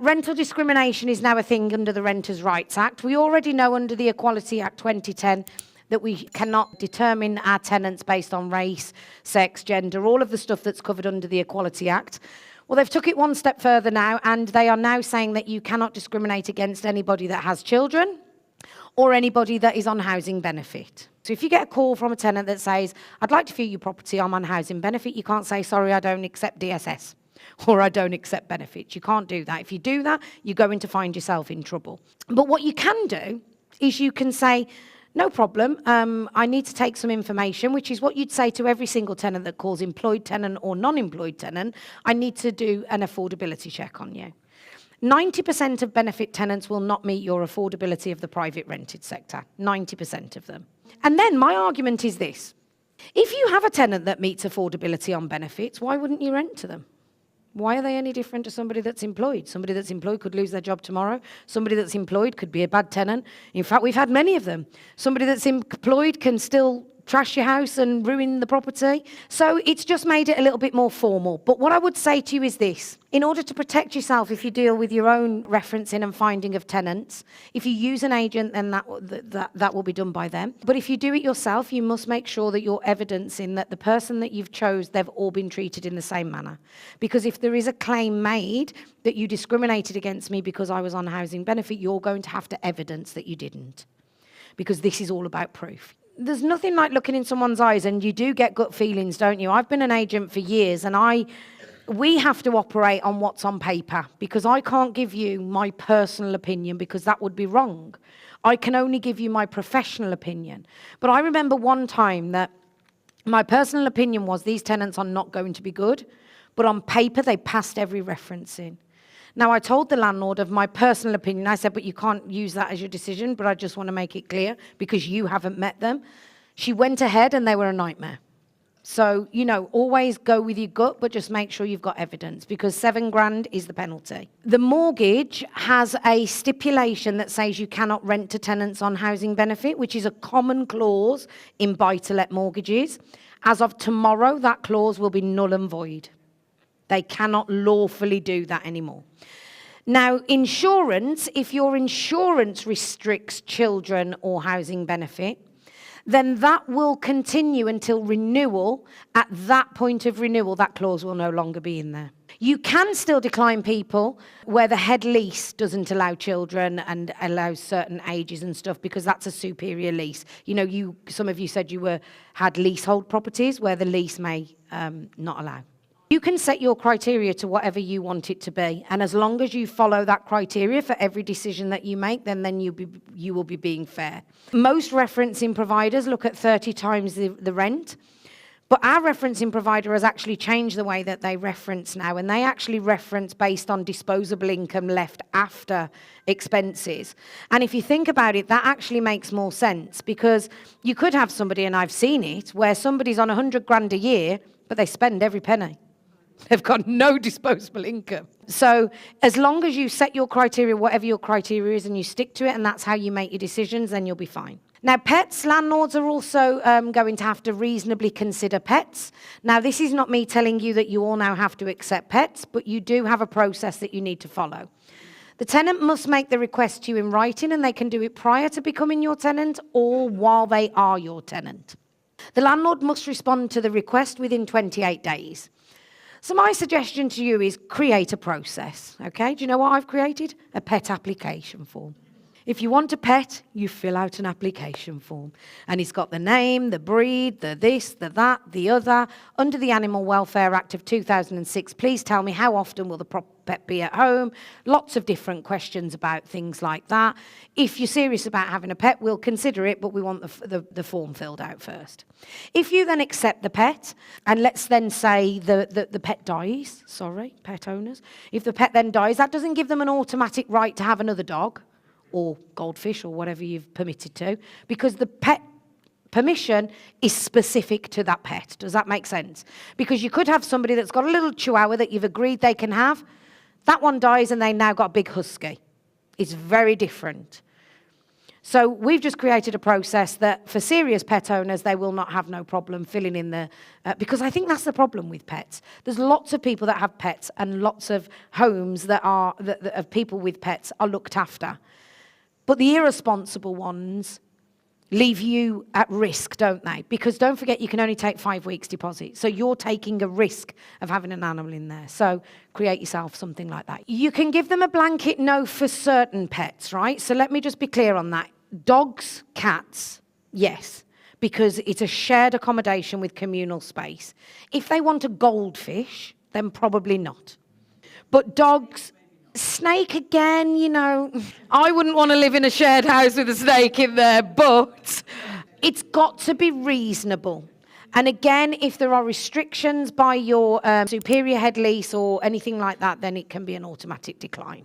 rental discrimination is now a thing under the Renters' Rights Act. We already know under the Equality Act 2010 that we cannot determine our tenants based on race, sex, gender, all of the stuff that's covered under the Equality Act. Well, they've took it one step further now, and they are now saying that you cannot discriminate against anybody that has children or anybody that is on housing benefit. So if you get a call from a tenant that says, I'd like to view your property, I'm on housing benefit, you can't say, sorry, I don't accept DSS or I don't accept benefits. You can't do that. If you do that, you're going to find yourself in trouble. But what you can do is you can say, no problem, I need to take some information, which is what you'd say to every single tenant that calls employed tenant or non-employed tenant. I need to do an affordability check on you. 90% of benefit tenants will not meet your affordability of the private rented sector, 90% of them. And then my argument is this. If you have a tenant that meets affordability on benefits, why wouldn't you rent to them? Why are they any different to somebody that's employed? Somebody that's employed could lose their job tomorrow. Somebody that's employed could be a bad tenant. In fact, we've had many of them. Somebody that's employed can still trash your house and ruin the property. So it's just made it a little bit more formal. But what I would say to you is this. In order to protect yourself, if you deal with your own referencing and finding of tenants, if you use an agent, then that will be done by them. But if you do it yourself, you must make sure that you're evidencing that the person that you've chose, they've all been treated in the same manner. Because if there is a claim made that you discriminated against me because I was on housing benefit, you're going to have to evidence that you didn't. Because this is all about proof. There's nothing like looking in someone's eyes, and you do get gut feelings, don't you? I've been an agent for years, and we have to operate on what's on paper, because I can't give you my personal opinion, because that would be wrong. I can only give you my professional opinion. But I remember one time that my personal opinion was these tenants are not going to be good, but on paper they passed every reference in. Now, I told the landlord of my personal opinion. I said, but you can't use that as your decision, but I just want to make it clear because you haven't met them. She went ahead and they were a nightmare. So, you know, always go with your gut, but just make sure you've got evidence, because $7,000 is the penalty. The mortgage has a stipulation that says you cannot rent to tenants on housing benefit, which is a common clause in buy-to-let mortgages. As of tomorrow, that clause will be null and void. They cannot lawfully do that anymore. Now, insurance, if your insurance restricts children or housing benefit, then that will continue until renewal. At that point of renewal, that clause will no longer be in there. You can still decline people where the head lease doesn't allow children and allows certain ages and stuff, because that's a superior lease. You know, some of you said you had leasehold properties where the lease may not allow. You can set your criteria to whatever you want it to be, and as long as you follow that criteria for every decision that you make, then you will be being fair. Most referencing providers look at 30 times the rent, but our referencing provider has actually changed the way that they reference now, and they actually reference based on disposable income left after expenses. And if you think about it, that actually makes more sense, because you could have somebody, and I've seen it, where somebody's on $100,000 a year, but they spend every penny. They've got no disposable income. So as long as you set your criteria, whatever your criteria is, and you stick to it, and that's how you make your decisions, then you'll be fine. Now, pets, landlords are also going to have to reasonably consider pets. Now, this is not me telling you that you all now have to accept pets, but you do have a process that you need to follow. The tenant must make the request to you in writing, and they can do it prior to becoming your tenant or while they are your tenant. The landlord must respond to the request within 28 days. So my suggestion to you is create a process, okay? Do you know what I've created? A pet application form. If you want a pet, you fill out an application form. And it's got the name, the breed, the this, the that, the other. Under the Animal Welfare Act of 2006, please tell me how often will the pet be at home? Lots of different questions about things like that. If you're serious about having a pet, we'll consider it, but we want the form filled out first. If you then accept the pet, and let's then say the pet dies, sorry, pet owners. If the pet then dies, that doesn't give them an automatic right to have another dog, or goldfish, or whatever you've permitted to, because the pet permission is specific to that pet. Does that make sense? Because you could have somebody that's got a little chihuahua that you've agreed they can have. That one dies and they now got a big husky. It's very different. So we've just created a process that for serious pet owners, they will not have no problem filling in the, because I think that's the problem with pets. There's lots of people that have pets and lots of homes that of people with pets are looked after. But the irresponsible ones leave you at risk, don't they? Because don't forget, you can only take 5 weeks deposit. So you're taking a risk of having an animal in there. So create yourself something like that. You can give them a blanket no for certain pets, right? So let me just be clear on that. Dogs, cats, yes, because it's a shared accommodation with communal space. If they want a goldfish, then probably not. But dogs, snake again, you know, I wouldn't want to live in a shared house with a snake in there, but it's got to be reasonable. And again, if there are restrictions by your superior head lease or anything like that, then it can be an automatic decline.